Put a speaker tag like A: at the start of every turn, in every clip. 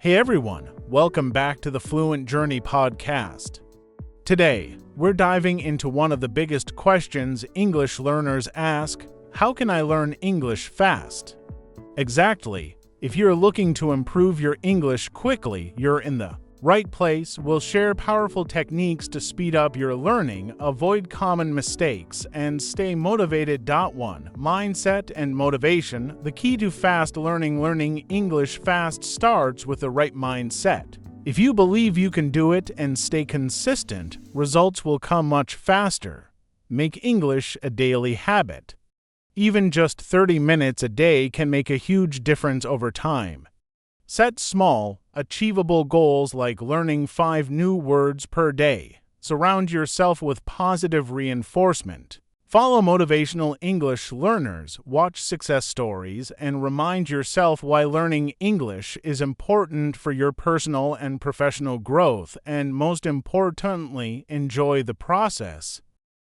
A: Hey everyone, welcome back to the Fluent Journey podcast. Today, we're diving into one of the biggest questions English learners ask: how can I learn English fast? Exactly. If you're looking to improve your English quickly, you're in the right place. We'll share powerful techniques to speed up your learning, avoid common mistakes, and stay motivated. 1. Mindset and motivation. The key to fast learning English fast starts with the right mindset. If you believe you can do it and stay consistent, results will come much faster. Make English a daily habit. Even just 30 minutes a day can make a huge difference over time. Set small, achievable goals like learning 5 new words per day. Surround yourself with positive reinforcement. Follow motivational English learners, watch success stories, and remind yourself why learning English is important for your personal and professional growth, and most importantly, enjoy the process.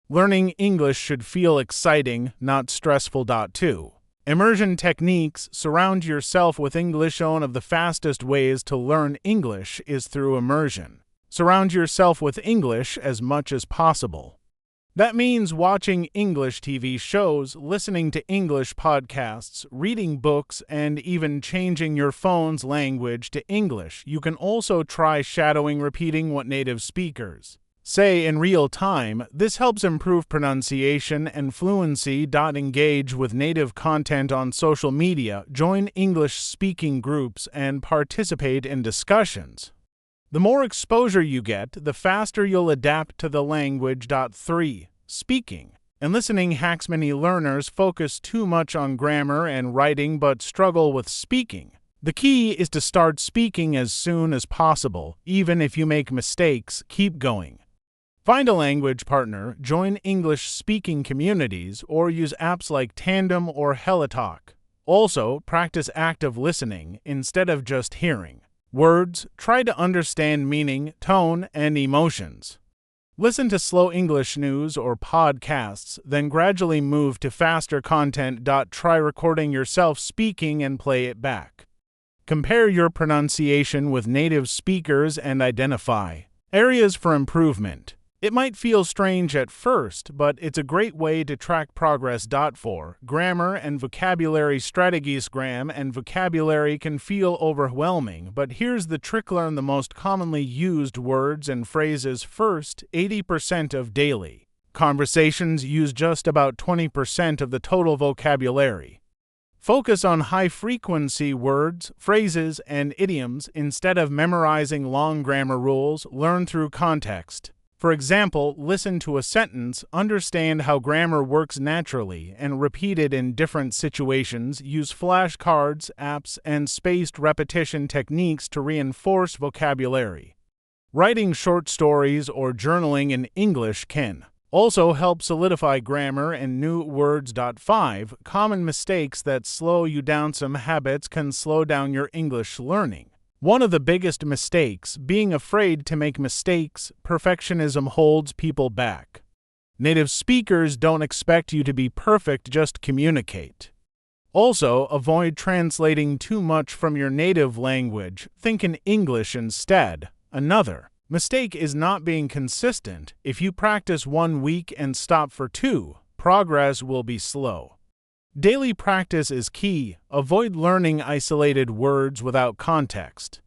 A: Learning English should feel exciting, not stressful. 2. Immersion techniques. Surround yourself with English. One of the fastest ways to learn English is through immersion. Surround yourself with English as much as possible. That means watching English TV shows, listening to English podcasts, reading books, and even changing your phone's language to English. You can also try shadowing, repeating what native speakers say in real time. This helps improve pronunciation and fluency. Engage with native content on social media, join English-speaking groups, and participate in discussions. The more exposure you get, the faster you'll adapt to the language. 3. Speaking and listening hacks. Many learners focus too much on grammar and writing but struggle with speaking. The key is to start speaking as soon as possible. Even if you make mistakes, keep going. Find a language partner, join English-speaking communities, or use apps like Tandem or HelloTalk. Also, practice active listening instead of just hearing words. Try to understand meaning, tone, and emotions. Listen to slow English news or podcasts, then gradually move to faster content. Try recording yourself speaking and play it back. Compare your pronunciation with native speakers and identify areas for improvement. It might feel strange at first, but it's a great way to track progress. 4. Grammar and vocabulary strategies. Grammar and vocabulary can feel overwhelming, but here's the trick: learn the most commonly used words and phrases first. 80% of daily conversations use just about 20% of the total vocabulary. Focus on high-frequency words, phrases, and idioms instead of memorizing long grammar rules. Learn through context. For example, listen to a sentence, understand how grammar works naturally, and repeat it in different situations. Use flashcards, apps, and spaced repetition techniques to reinforce vocabulary. Writing short stories or journaling in English can also help solidify grammar and new words. 5. Common mistakes that slow you down. Some habits can slow down your English learning. One of the biggest mistakes, being afraid to make mistakes. Perfectionism holds people back. Native speakers don't expect you to be perfect, just communicate. Also, avoid translating too much from your native language. Think in English instead. Another mistake is not being consistent. If you practice 1 week and stop for 2, progress will be slow. Daily practice is key. Avoid learning isolated words without context.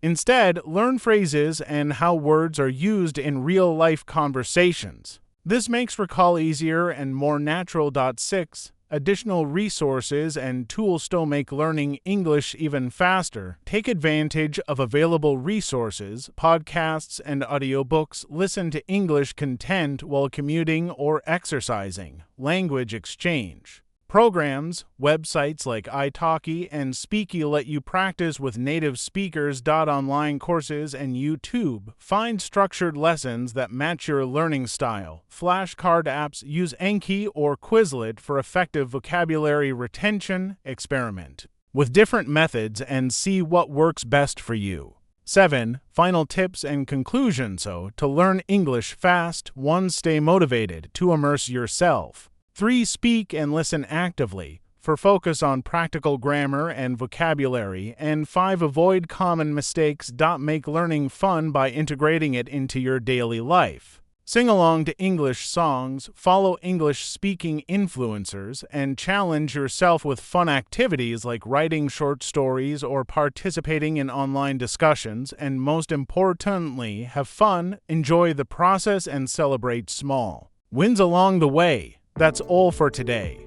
A: Instead, learn phrases and how words are used in real-life conversations. This makes recall easier and more natural. 6. Additional resources and tools to make learning English even faster. Take advantage of available resources, podcasts, and audiobooks. Listen to English content while commuting or exercising. Language exchange programs, websites like italki and Speaky let you practice with native speakers. Online courses and YouTube. Find structured lessons that match your learning style. Flashcard apps. Use Anki or Quizlet for effective vocabulary retention. Experiment with different methods and see what works best for you. 7. Final tips and conclusions. To learn English fast. 1. Stay motivated to immerse yourself. 3. Speak and listen actively. 4 focus on practical grammar and vocabulary, and 5 avoid common mistakes. Make learning fun by integrating it into your daily life. Sing along to English songs, follow English-speaking influencers, and challenge yourself with fun activities like writing short stories or participating in online discussions, and most importantly, have fun, enjoy the process, and celebrate small wins along the way. That's all for today.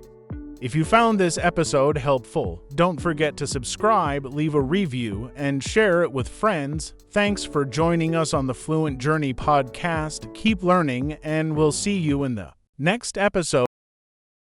A: If you found this episode helpful, don't forget to subscribe, leave a review, and share it with friends. Thanks for joining us on the Fluent Journey podcast. Keep learning, and we'll see you in the next episode.